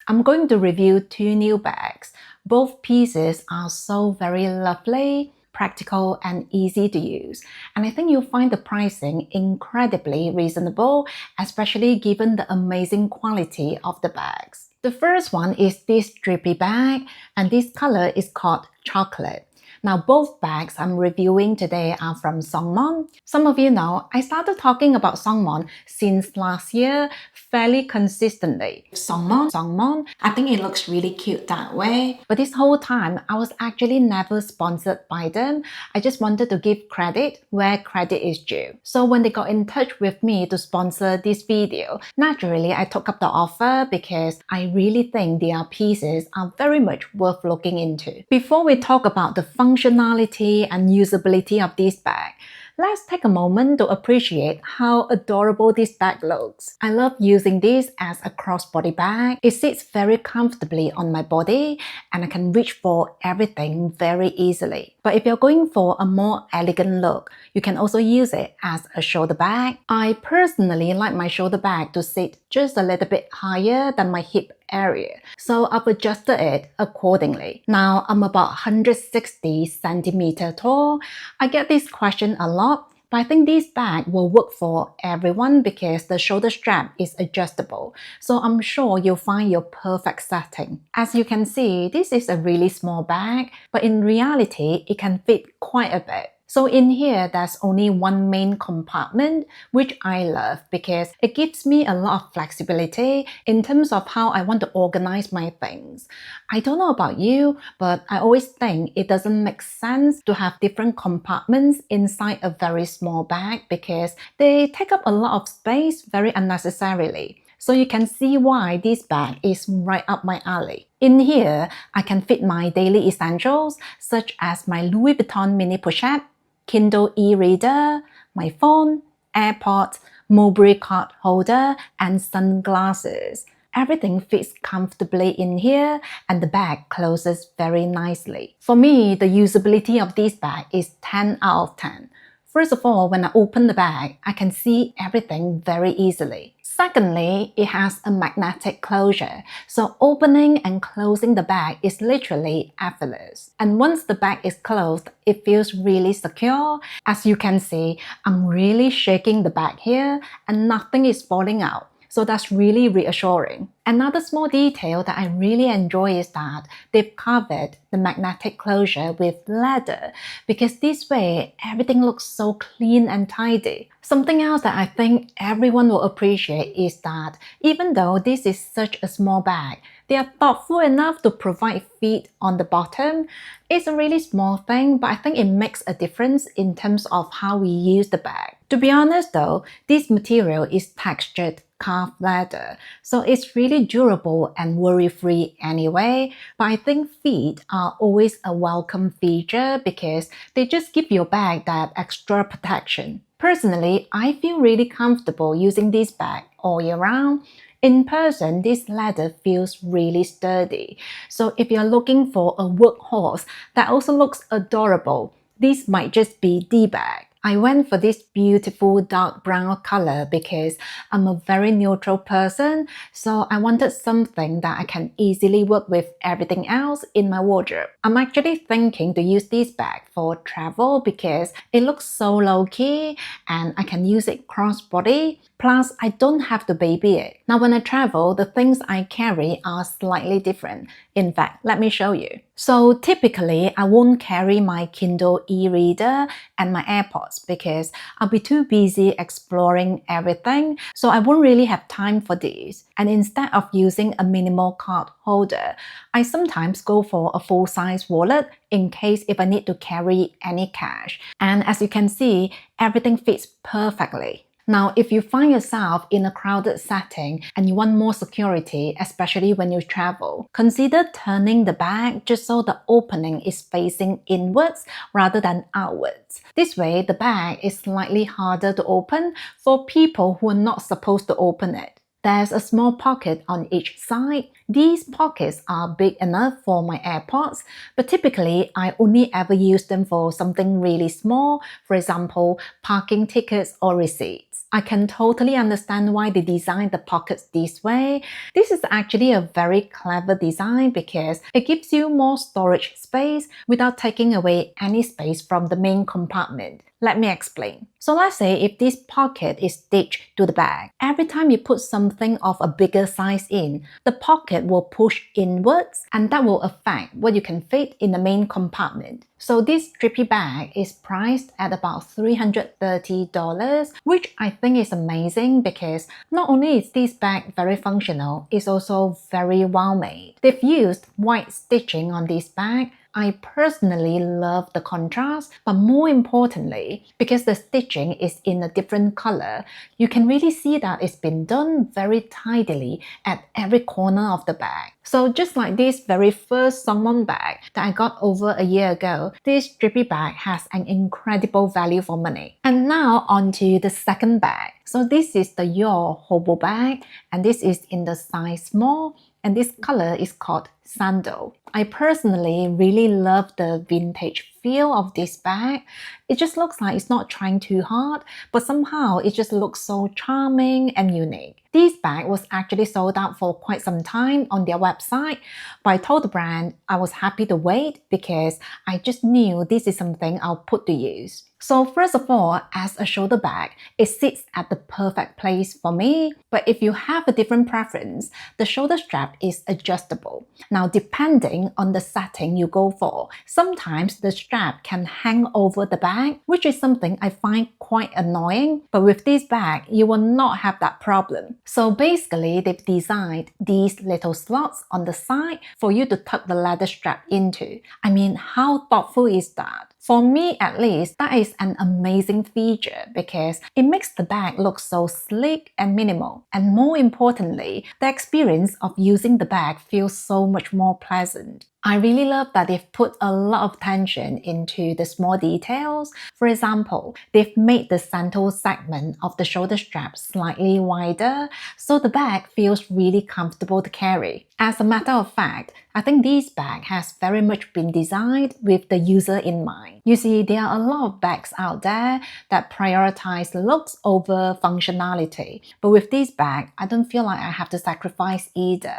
I'm going to review two new bags. Both pieces are so very lovely, practical and easy to use. And I think you'll find the pricing incredibly reasonable, especially given the amazing quality of the bags. The first one is this drippy bag, and this color is called chocolate. Now, both bags I'm reviewing today are from Songmont. Some of you know I started talking about Songmont since last year fairly consistently. Songmont, I think it looks really cute that way. But this whole time, I was actually never sponsored by them. I just wanted to give credit where credit is due. So when they got in touch with me to sponsor this video, naturally I took up the offer because I really think their pieces are very much worth looking into. Before we talk about the functionality and usability of this bag, let's take a moment to appreciate how adorable this bag looks. I love using this as a crossbody bag. It sits very comfortably on my body and I can reach for everything very easily. But if you're going for a more elegant look, you can also use it as a shoulder bag. I personally like my shoulder bag to sit just a little bit higher than my hip area, so I've adjusted it accordingly. Now I'm about 160 centimeters tall. I get this question a lot, but I think this bag will work for everyone because the shoulder strap is adjustable, so I'm sure you'll find your perfect setting. As you can see, this is a really small bag, but in reality, it can fit quite a bit. So in here, there's only one main compartment, which I love because it gives me a lot of flexibility in terms of how I want to organize my things. I don't know about you, but I always think it doesn't make sense to have different compartments inside a very small bag because they take up a lot of space very unnecessarily. So you can see why this bag is right up my alley. In here, I can fit my daily essentials such as my Louis Vuitton mini pochette, Kindle e-reader, my phone, AirPods, Mulberry card holder, and sunglasses. Everything fits comfortably in here and the bag closes very nicely. For me, the usability of this bag is 10 out of 10. First of all, when I open the bag, I can see everything very easily. Secondly, it has a magnetic closure, so opening and closing the bag is literally effortless. And once the bag is closed, it feels really secure. As you can see, I'm really shaking the bag here and nothing is falling out. So that's really reassuring. Another small detail that I really enjoy is that they've covered the magnetic closure with leather because this way everything looks so clean and tidy. Something else that I think everyone will appreciate is that even though this is such a small bag, they are thoughtful enough to provide feet on the bottom. It's a really small thing, but I think it makes a difference in terms of how we use the bag. To be honest though, this material is textured calf leather, so it's really durable and worry-free anyway. But I think feet are always a welcome feature because they just give your bag that extra protection. Personally, I feel really comfortable using this bag all year round. In person, this leather feels really sturdy. So if you're looking for a workhorse that also looks adorable, this might just be the bag. I went for this beautiful dark brown color because I'm a very neutral person, so I wanted something that I can easily work with everything else in my wardrobe. I'm actually thinking to use this bag for travel because it looks so low-key and I can use it crossbody. Plus, I don't have to baby it. Now, when I travel, the things I carry are slightly different. In fact, let me show you. So typically, I won't carry my Kindle e-reader and my AirPods because I'll be too busy exploring everything, so I won't really have time for these. And instead of using a minimal card holder, I sometimes go for a full-size wallet in case if I need to carry any cash. And as you can see, everything fits perfectly. Now, if you find yourself in a crowded setting and you want more security, especially when you travel, consider turning the bag just so the opening is facing inwards rather than outwards. This way, the bag is slightly harder to open for people who are not supposed to open it. There's a small pocket on each side. These pockets are big enough for my AirPods, but typically I only ever use them for something really small, for example, parking tickets or receipts. I can totally understand why they designed the pockets this way. This is actually a very clever design because it gives you more storage space without taking away any space from the main compartment. Let me explain. So let's say if this pocket is stitched to the bag, every time you put something of a bigger size in, the pocket will push inwards and that will affect what you can fit in the main compartment. So this drippy bag is priced at about $330, which I think is amazing because not only is this bag very functional, it's also very well made. They've used white stitching on this bag. I personally love the contrast, but more importantly, because the stitching is in a different color, you can really see that it's been done very tidily at every corner of the bag. So just like this very first Songmont bag that I got over a year ago, this drippy bag has an incredible value for money. And now on to the second bag. So this is the Dior hobo bag, and this is in the size small, and this color is called Sandal. I personally really love the vintage feel of this bag. It just looks like it's not trying too hard, but somehow it just looks so charming and unique. This bag was actually sold out for quite some time on their website, but I told the brand I was happy to wait because I just knew this is something I'll put to use. So first of all, as a shoulder bag, it sits at the perfect place for me. But if you have a different preference, the shoulder strap is adjustable. Now, depending on the setting you go for, sometimes the strap can hang over the bag, which is something I find quite annoying. But with this bag, you will not have that problem. So basically, they've designed these little slots on the side for you to tuck the leather strap into. I mean, how thoughtful is that? For me, at least, that is an amazing feature because it makes the bag look so sleek and minimal. And more importantly, the experience of using the bag feels so much more pleasant. I really love that they've put a lot of attention into the small details. For example, they've made the central segment of the shoulder strap slightly wider, so the bag feels really comfortable to carry. As a matter of fact, I think this bag has very much been designed with the user in mind. You see, there are a lot of bags out there that prioritize looks over functionality. But with this bag, I don't feel like I have to sacrifice either.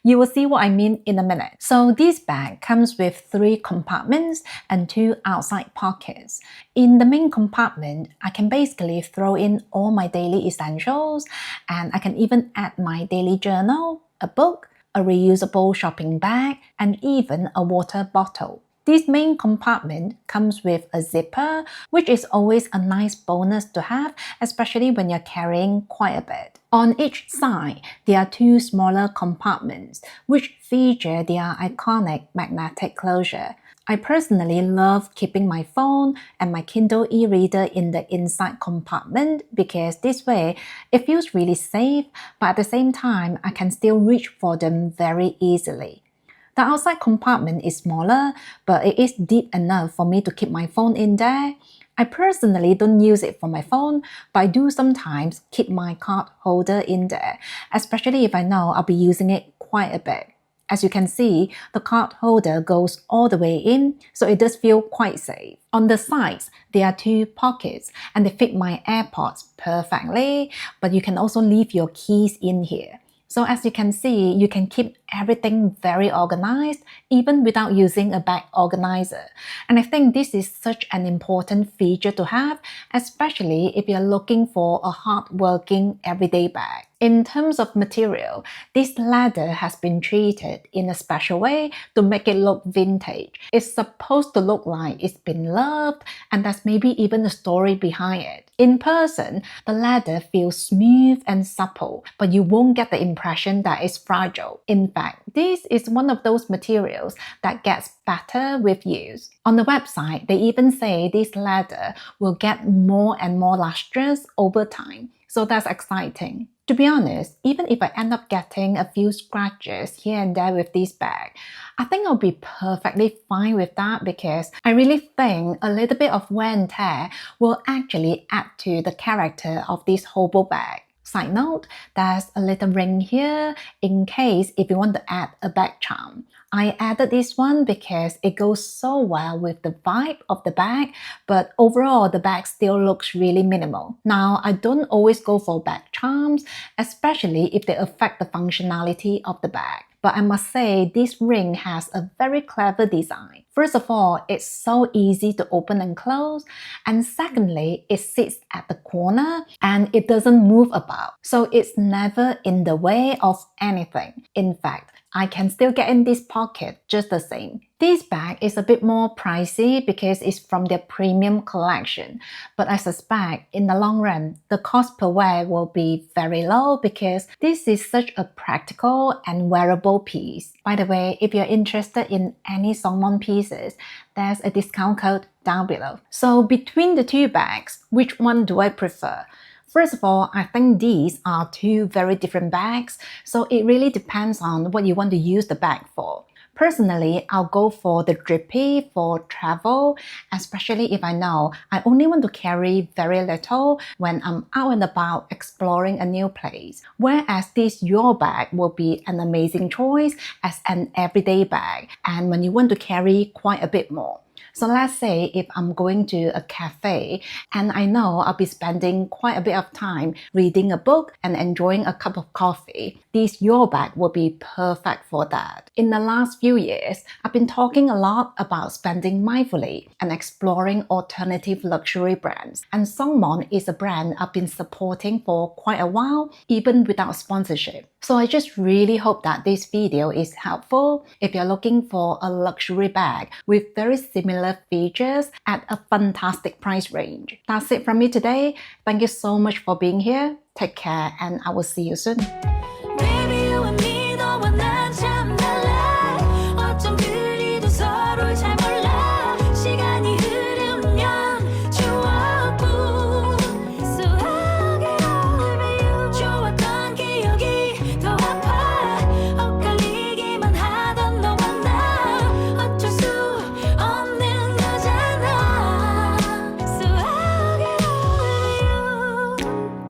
You will see what I mean in a minute. So this bag comes with 3 compartments and 2 outside pockets. In the main compartment, I can basically throw in all my daily essentials, and I can even add my daily journal, a book, a reusable shopping bag, and even a water bottle. This main compartment comes with a zipper, which is always a nice bonus to have, especially when you're carrying quite a bit. On each side, there are 2 smaller compartments, which feature their iconic magnetic closure. I personally love keeping my phone and my Kindle e-reader in the inside compartment because this way it feels really safe, but at the same time I can still reach for them very easily. The outside compartment is smaller, but it is deep enough for me to keep my phone in there. I personally don't use it for my phone, but I do sometimes keep my card holder in there, especially if I know I'll be using it quite a bit. As you can see, the card holder goes all the way in, so it does feel quite safe. On the sides, there are 2 pockets, and they fit my AirPods perfectly, but you can also leave your keys in here. So as you can see, you can keep everything very organized, even without using a bag organizer. And I think this is such an important feature to have, especially if you're looking for a hard-working everyday bag. In terms of material, this leather has been treated in a special way to make it look vintage. It's supposed to look like it's been loved, and there's maybe even a story behind it. In person, the leather feels smooth and supple, but you won't get the impression that it's fragile. In fact, this is one of those materials that gets better with use. On the website, they even say this leather will get more and more lustrous over time, so that's exciting. To be honest, even if I end up getting a few scratches here and there with this bag, I think I'll be perfectly fine with that because I really think a little bit of wear and tear will actually add to the character of this hobo bag. Side note, there's a little ring here in case if you want to add a bag charm. I added this one because it goes so well with the vibe of the bag, but overall the bag still looks really minimal. Now, I don't always go for bag charms, especially if they affect the functionality of the bag. But I must say this ring has a very clever design. First of all, it's so easy to open and close. And secondly, it sits at the corner and it doesn't move about. So it's never in the way of anything. In fact, I can still get in this pocket just the same. This bag is a bit more pricey because it's from their premium collection, but I suspect in the long run, the cost per wear will be very low because this is such a practical and wearable piece. By the way, if you're interested in any Songmont pieces, there's a discount code down below. So between the two bags, which one do I prefer? First of all, I think these are two very different bags, so it really depends on what you want to use the bag for. Personally, I'll go for the drippy for travel, especially if I know I only want to carry very little when I'm out and about exploring a new place. Whereas this Your bag will be an amazing choice as an everyday bag and when you want to carry quite a bit more. So let's say if I'm going to a cafe and I know I'll be spending quite a bit of time reading a book and enjoying a cup of coffee, this Your bag will be perfect for that. In the last few years, I've been talking a lot about spending mindfully and exploring alternative luxury brands. And Songmont is a brand I've been supporting for quite a while, even without sponsorship. So I just really hope that this video is helpful if you're looking for a luxury bag with very similar features at a fantastic price range. That's it from me today. Thank you so much for being here. Take care and I will see you soon.